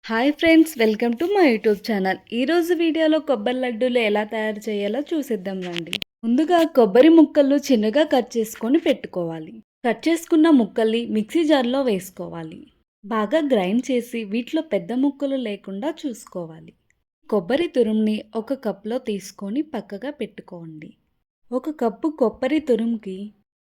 Hi friends, welcome to my YouTube channel. ఈరోజు వీడియోలో కొబ్బరి లడ్డూలు ఎలా తయారు చేయాలో చూసిద్దాం రండి. ముందుగా కొబ్బరి ముక్కలు చిన్నగా కట్ చేసుకొని పెట్టుకోవాలి. కట్ చేసుకున్న ముక్కల్ని మిక్సీ జార్లో వేసుకోవాలి. బాగా గ్రైండ్ చేసి వీటిలో పెద్ద ముక్కలు లేకుండా చూసుకోవాలి. కొబ్బరి తురుముని ఒక కప్లో తీసుకొని పక్కగా పెట్టుకోండి. ఒక కప్పు కొబ్బరి తురుముకి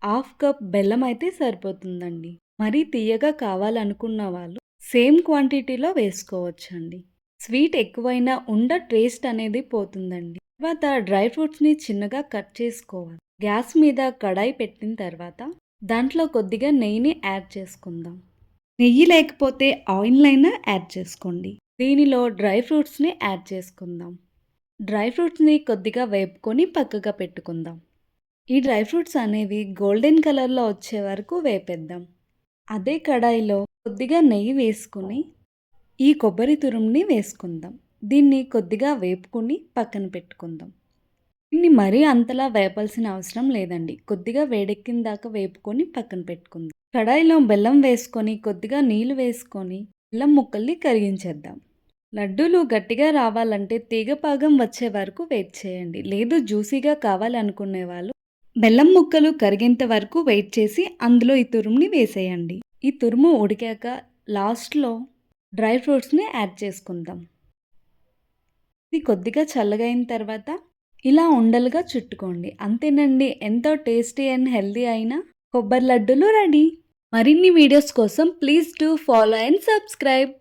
హాఫ్ కప్ బెల్లం అయితే సరిపోతుందండి. మరీ తీయగా కావాలనుకున్న వాళ్ళు సేమ్ క్వాంటిటీలో వేసుకోవచ్చండి. స్వీట్ ఎక్కువైనా టేస్ట్ అనేది పోతుందండి. తర్వాత డ్రై ఫ్రూట్స్ని చిన్నగా కట్ చేసుకోవాలి. గ్యాస్ మీద కడాయి పెట్టిన తర్వాత దాంట్లో కొద్దిగా నెయ్యిని యాడ్ చేసుకుందాం. నెయ్యి లేకపోతే ఆయిల్ అయినా యాడ్ చేసుకోండి. దీనిలో డ్రై ఫ్రూట్స్ని యాడ్ చేసుకుందాం. డ్రై ఫ్రూట్స్ని కొద్దిగా వేపుకొని పక్కగా పెట్టుకుందాం. ఈ డ్రై ఫ్రూట్స్ అనేవి గోల్డెన్ కలర్లో వచ్చే వరకు వేపేద్దాం. అదే కడాయిలో కొద్దిగా నెయ్యి వేసుకుని ఈ కొబ్బరి తురుముని వేసుకుందాం. దీన్ని కొద్దిగా వేపుకొని పక్కన పెట్టుకుందాం. దీన్ని మరీ అంతలా వేపాల్సిన అవసరం లేదండి. కొద్దిగా వేడెక్కిన దాకా వేపుకొని పక్కన పెట్టుకుందాం. కడాయిలో బెల్లం వేసుకొని కొద్దిగా నీళ్లు వేసుకొని బెల్లం ముక్కల్ని కరిగించేద్దాం. లడ్డూలు గట్టిగా రావాలంటే తీగపాగం వచ్చే వరకు వెయిట్ చేయండి. లేదు జ్యూసీగా కావాలనుకునే వాళ్ళు బెల్లం ముక్కలు కరిగేంత వరకు వెయిట్ చేసి అందులో ఈ తురుముని వేసేయండి. ఈ తురుము ఉడికాక లాస్ట్లో డ్రై ఫ్రూట్స్ని యాడ్ చేసుకుందాం. ఇది కొద్దిగా చల్లగా అయిన తర్వాత ఇలా ఉండలుగా చుట్టుకోండి. అంతేనండి, ఎంతో టేస్టీ అండ్ హెల్దీ అయిన కొబ్బరి లడ్డూలు రెడీ. మరిన్ని వీడియోస్ కోసం please do follow and subscribe.